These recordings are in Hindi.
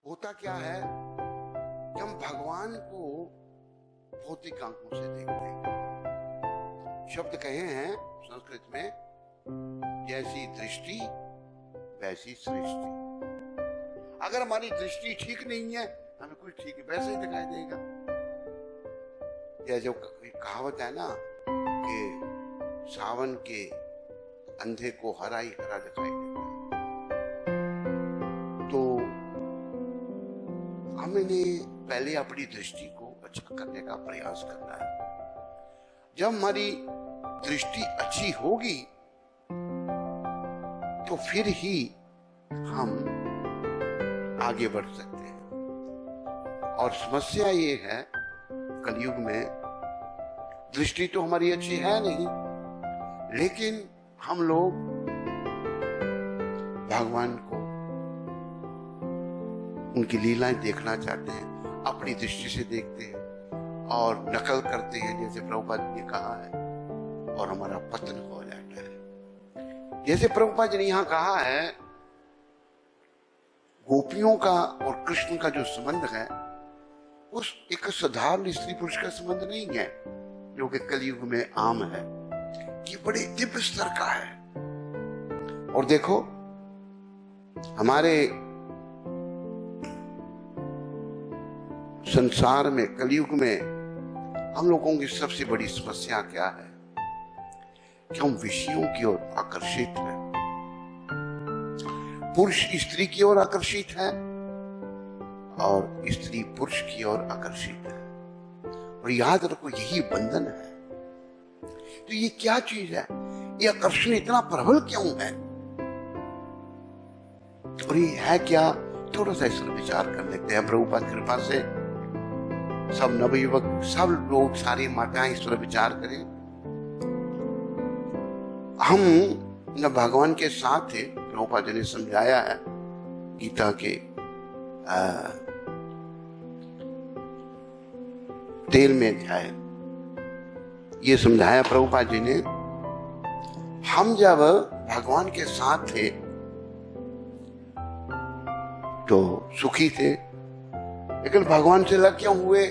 होता क्या है कि हम भगवान को भौतिक आंखों से देखते हैं। शब्द कहे हैं संस्कृत में, जैसी दृष्टि वैसी सृष्टि। अगर हमारी दृष्टि ठीक नहीं है, हमें कुछ ठीक वैसे ही दिखाई देगा। जैसे कहावत है ना कि सावन के अंधे को हरा ही हरा दिखाई देता है। तो हमने पहले अपनी दृष्टि को अच्छा करने का प्रयास करना है। जब हमारी दृष्टि अच्छी होगी तो फिर ही हम आगे बढ़ सकते हैं। और समस्या ये है कलयुग में, दृष्टि तो हमारी अच्छी है नहीं, लेकिन हम लोग भगवान को, उनकी लीलाएं देखना चाहते हैं, अपनी दृष्टि से देखते हैं और नकल करते हैं, जैसे प्रभुपाद जी ने कहा है, और हमारा पतन हो जाता है। जैसे प्रभुपाद जी ने यहां कहा है, गोपियों का और कृष्ण का जो संबंध है उस एक साधारण स्त्री पुरुष का संबंध नहीं है जो कि कलयुग में आम है। ये बड़े दिव्य स्तर का है। और देखो, हमारे संसार में, कलयुग में हम लोगों की सबसे बड़ी समस्या क्या है कि हम विषयों की ओर आकर्षित हैं। पुरुष स्त्री की ओर आकर्षित है और स्त्री पुरुष की ओर आकर्षित है। और याद रखो, यही बंधन है। तो ये क्या चीज है? ये आकर्षण इतना प्रबल क्यों है और ये है क्या? थोड़ा सा इस पर विचार कर लेते हैं। प्रभुपाद कृपा से सब नवयुवक, सब लोग, सारी माताएं इस पर विचार करें। हम न भगवान के साथ थे, प्रभुपाद जी ने समझाया है गीता के 13वें अध्याय, ये समझाया प्रभुपाद जी ने। हम जब भगवान के साथ थे तो सुखी थे, लेकिन भगवान से अलग क्यों हुए?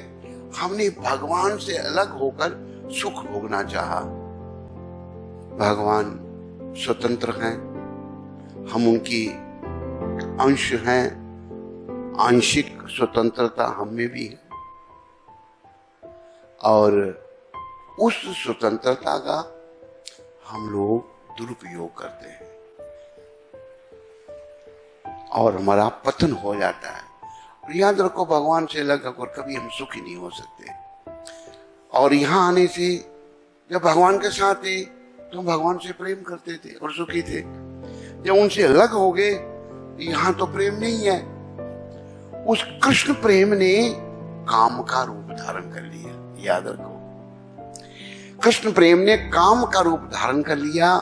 हमने भगवान से अलग होकर सुख भोगना चाहा। भगवान स्वतंत्र हैं, हम उनकी अंश हैं, आंशिक स्वतंत्रता हम में भी है, और उस स्वतंत्रता का हम लोग दुरुपयोग करते हैं और हमारा पतन हो जाता है। और याद रखो, भगवान से अलग होकर कभी हम सुखी नहीं हो सकते। और यहाँ आने से, जब भगवान के साथ थे तो भगवान से प्रेम करते थे और सुखी थे। जब उनसे अलग हो गए, यहाँ तो प्रेम नहीं है। उस कृष्ण प्रेम ने काम का रूप धारण कर लिया। याद रखो, कृष्ण प्रेम ने काम का रूप धारण कर लिया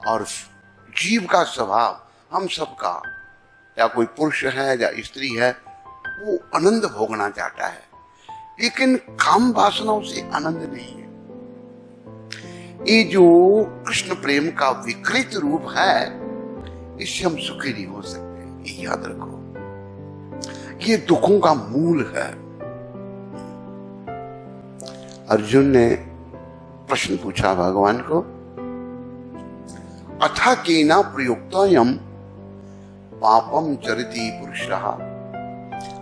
और जीव का स्वभाव, हम सबका, या कोई पुरुष है या स्त्री है, वो आनंद भोगना चाहता है, लेकिन काम वासनाओं से आनंद नहीं है। ये जो कृष्ण प्रेम का विकृत रूप है, इससे हम सुखी नहीं हो सकते। ये याद रखो, ये दुखों का मूल है। अर्जुन ने प्रश्न पूछा भगवान को, अथा केना प्रयुक्तोऽयं पापम चरति पुरुषः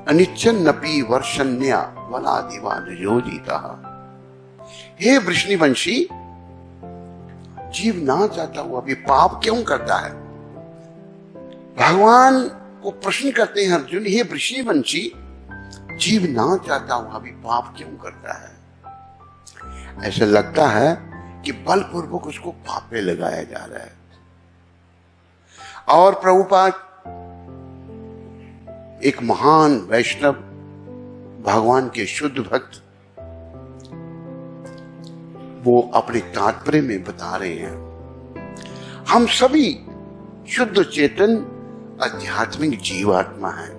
अनिच्छन्नपि वर्षन्या वनादिवा नियोजितः। हे वृष्णिवंशी, जीव ना चाहता हुआ भी पाप क्यों करता है? भगवान को प्रश्न करते हैं अर्जुन, हे वृष्णिवंशी, जीव ना चाहता हुआ भी पाप क्यों करता है? ऐसा लगता है कि बलपूर्वक उसको पाप पे लगाया जा रहा है। और प्रभुपाद, एक महान वैष्णव, भगवान के शुद्ध भक्त, वो अपने तात्पर्य में बता रहे हैं, हम सभी शुद्ध चेतन आध्यात्मिक जीवात्मा हैं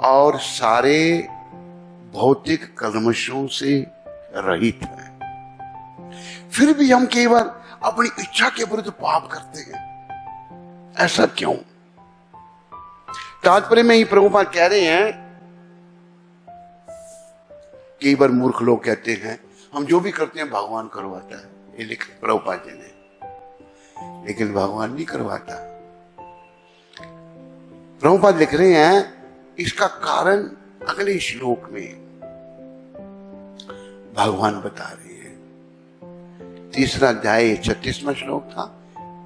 और सारे भौतिक कल्मशों से रहित है। फिर भी हम केवल अपनी इच्छा के विरुद्ध पाप करते हैं। ऐसा क्यों? तात्पर्य में ही प्रभुपाद कह रहे हैं, कई बार मूर्ख लोग कहते हैं हम जो भी करते हैं भगवान करवाता है, ये लिखा प्रभुपाद जी ने, लेकिन भगवान नहीं करवाता। प्रभुपाद लिख रहे हैं इसका कारण अगले श्लोक में भगवान बता रहे हैं। तीसरा अध्याय 36वां श्लोक था,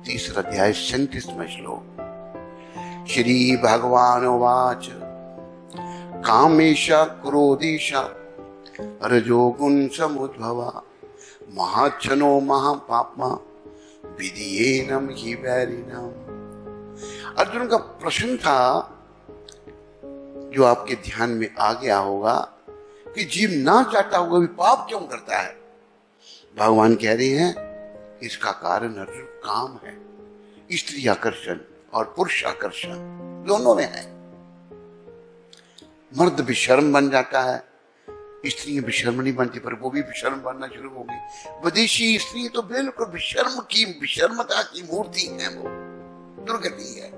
तीसरा अध्याय 37वां श्लोक। श्री भगवान उवाच कामेशा क्रोधेशा रजोगुण समुद्भवा महाच्छनो महापापमा विधियेनम हि वैरिणम। अर्जुन का प्रश्न था जो आपके ध्यान में आ गया होगा कि जीव ना चाहता हुआ भी पाप क्यों करता है। भगवान कह रहे हैं इसका कारण अर्जुन काम है। स्त्री आकर्षण और पुरुष आकर्षण दोनों में है। मर्द विशर्म बन जाता है, स्त्री विशर्म नहीं बनती, पर वो भी विशर्म बनना शुरू होगी। विदेशी स्त्री तो बिल्कुल विशर्मता की मूर्ति है, वो दुर्गति है।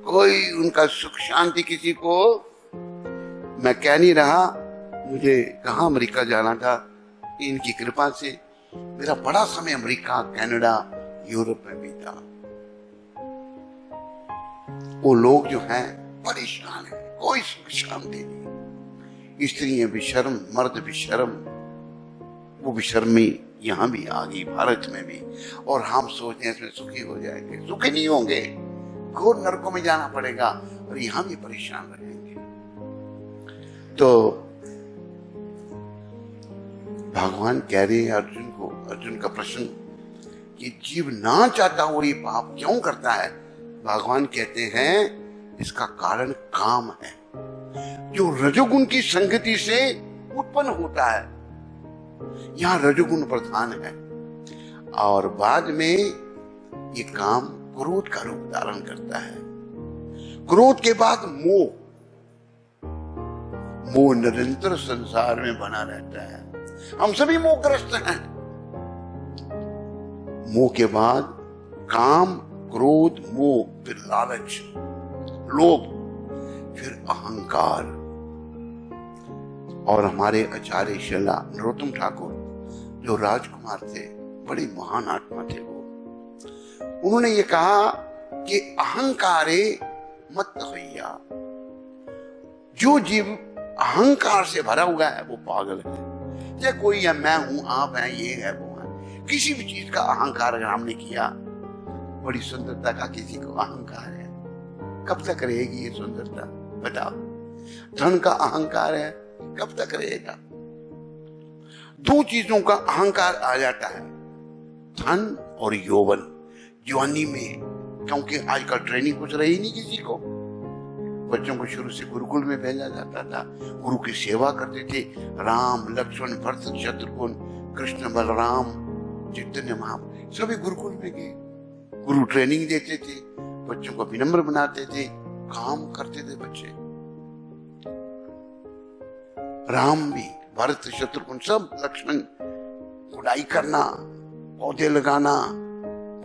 कोई उनका सुख शांति किसी को, मैं कह नहीं रहा, मुझे कहाँ अमेरिका जाना था, इनकी कृपा से मेरा बड़ा समय अमेरिका, कनाडा, यूरोप में बीता। वो लोग जो हैं परेशान है, कोई सुख शांति नहीं। स्त्रियां विशर्म, मर्द विशर्म, वो विशर्मी यहां भी आ गई, भारत में भी। और हम सोचते हैं इसमें सुखी हो जाएंगे, सुखी नहीं होंगे, घोर नरकों में जाना पड़ेगा और यहां भी परेशान रहेंगे। तो भगवान कह रहे हैं अर्जुन को, अर्जुन का प्रश्न कि जीव ना चाहता हुआ ये पाप क्यों करता है। भगवान कहते हैं इसका कारण काम है, जो रजोगुण की संगति से उत्पन्न होता है। यहां रजोगुण प्रधान है और बाद में ये काम क्रोध का रूप धारण करता है। क्रोध के बाद मोह, मोह निरंतर संसार में बना रहता है। हम सभी मोहग्रस्त हैं। मोह के बाद काम, क्रोध, मोह, फिर लालच, लोभ, फिर अहंकार। और हमारे आचार्य शिला नरोत्तम ठाकुर जो राजकुमार थे, बड़ी महान आत्मा थे वो, उन्होंने ये कहा कि अहंकारे मत होइया। जो जीव अहंकार से भरा हुआ है वो पागल है। चाहे कोई है, मैं हूं, आप हैं, ये है, वो है, किसी भी चीज का अहंकार अगर हमने किया, बड़ी सुंदरता का किसी को अहंकार है, कब तक रहेगी ये सुंदरता बताओ। धन का अहंकार है, कब तक रहेगा। दो चीजों का अहंकार आ जाता है, धन और यौवन, जवानी में। क्योंकि आजकल ट्रेनिंग कुछ रही नहीं किसी को। बच्चों को शुरू से गुरुकुल में भेजा जाता था, गुरु की सेवा करते थे। राम, लक्ष्मण, भरत, शत्रुघ्न, कृष्ण, बलराम, चैतन्य महाप्रभु सभी गुरुकुल में गए। गुरु ट्रेनिंग देते थे, बच्चों को विनम्र बनाते थे, काम करते थे बच्चे। राम भी, भरत, शत्रुघ्न सब, लक्ष्मण गुड़ाई करना, पौधे लगाना,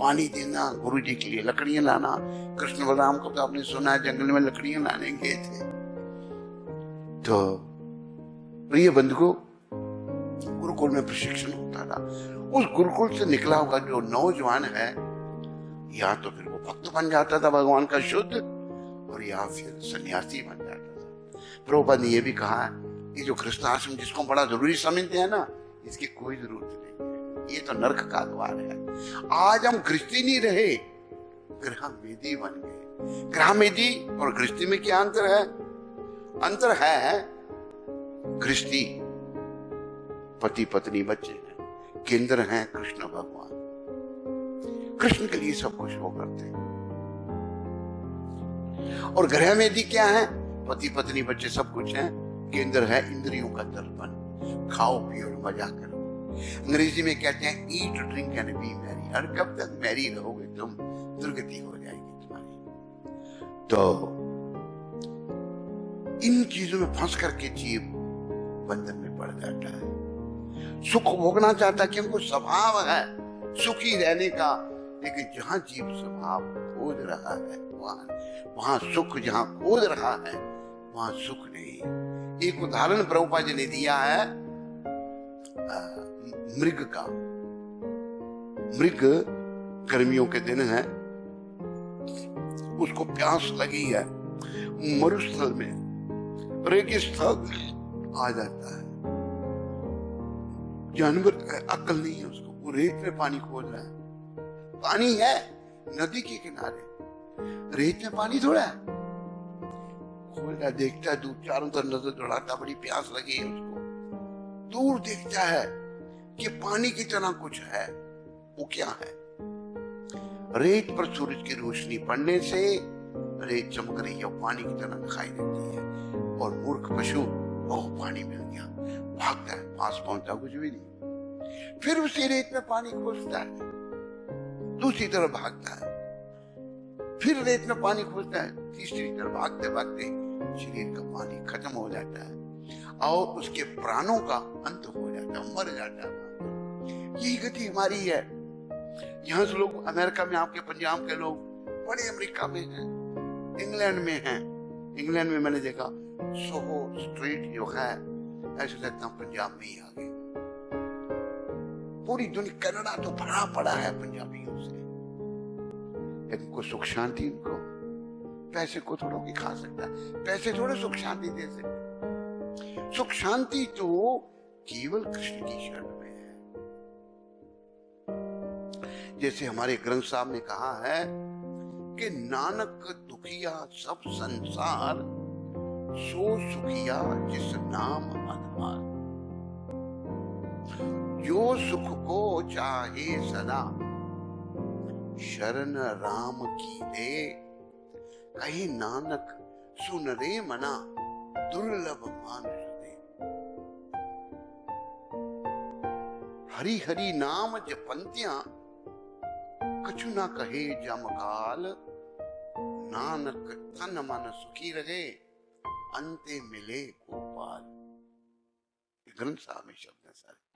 पानी देना, गुरु जी के लिए लकड़ियां लाना। कृष्ण बलराम को तो आपने सुना है जंगल में लकड़ियां लाने गए थे। तो प्रिय बंधुओं, गुरुकुल में प्रशिक्षण होता था। उस गुरुकुल से निकला हुआ जो नौजवान है, या तो फिर वो भक्त बन जाता था भगवान का शुद्ध, और या फिर सन्यासी बन जाता था। प्रभुपाद ने यह भी कहा है कि जो गृहस्थाश्रम जिसको बड़ा जरूरी समझते हैं ना, इसकी कोई जरूरत नहीं है, ये तो नरक का द्वार है। आज हम गृहस्थी नहीं रहे, गृहमेदी बन गए। गृहमेदी और गृहस्थी में क्या अंतर है? अंतर है गृहस्थी पति पत्नी बच्चे हैं, केंद्र हैं कृष्ण भगवान। कृष्ण के लिए सब कुछ वो करते हैं। और गृहमेदी क्या है? पति पत्नी बच्चे सब कुछ है, केंद्र है इंद्रियों का दर्पण। खाओ पियो और मजा करो। अंग्रेजी में कहते हैं eat drink and B Mary. और कब तक मैरी रहोगे तुम, दुर्गति हो जाएगी तुम्हारी। तो इन चीजों में फंस करके जीव बंधन में पड़ जाता है। सुख भोगना चाहता है क्योंकि स्वभाव है सुखी रहने का, लेकिन जहां जीव स्वभाव खोज रहा है भगवान। वहां सुख जहां खोज रहा है वहां सुख नहीं। एक उदाहरण प्रभुपाद जी ने दिया है मृग का। मृग गर्मियों के दिन है, उसको प्यास लगी है, मरुस्थल में रेगिस्तान आ जाता है। जानवर अक्ल नहीं है उसको, वो रेत में पानी खोज रहा है। पानी है नदी के किनारे, रेत में पानी थोड़ा है। खोल रहा, देखता है दूर, चारों तरफ नजर दौड़ाता, बड़ी प्यास लगी है उसको। दूर देखता है कि पानी की तरह कुछ है। वो क्या है? रेत पर सूरज की रोशनी पड़ने से रेत चमक रही है, पानी की तरह दिखाई देती है। और मूर्ख पशु, ओह पानी मिल गया, भागता है, पास पहुंचता कुछ भी नहीं। फिर उसी रेत में पानी खोजता है, दूसरी तरफ भागता है, फिर रेत में पानी खोजता है, तीसरी तरफ भागते भागते शरीर का पानी खत्म हो जाता है और उसके प्राणों का अंत हो जाता है, मर जाता है। यही गति हमारी है। यहाँ से लोग अमेरिका में, आपके पंजाब के लोग बड़े अमेरिका में हैं, इंग्लैंड में हैं। इंग्लैंड में मैंने देखा सोहो स्ट्रीट जो है, ऐसे लगता है पंजाब में ही आ गए। पूरी दुनिया, कनाडा तो भरा पड़ा है पंजाबियों से। इनको सुख शांति, इनको पैसे को थोड़ा भी खा सकता है, पैसे थोड़े सुख शांति दे सकते। सुख शांति तो केवल कृष्ण की शरण में है। जैसे हमारे ग्रंथ साहब ने कहा है कि नानक दुखिया सब संसार, सो सुखिया जिस नाम आधार। जो सुख को चाहे सदा, शरण राम की दे। कहीं नानक सुन रे मना, दुर्लभ मानुष दे। हरि हरि नाम जपंतियां, कछु ना कहे जमकाल। नानक तन मन सुखी रहे, अंते मिले गोपाल। ग्रंथ साहब में शब्द है सारे।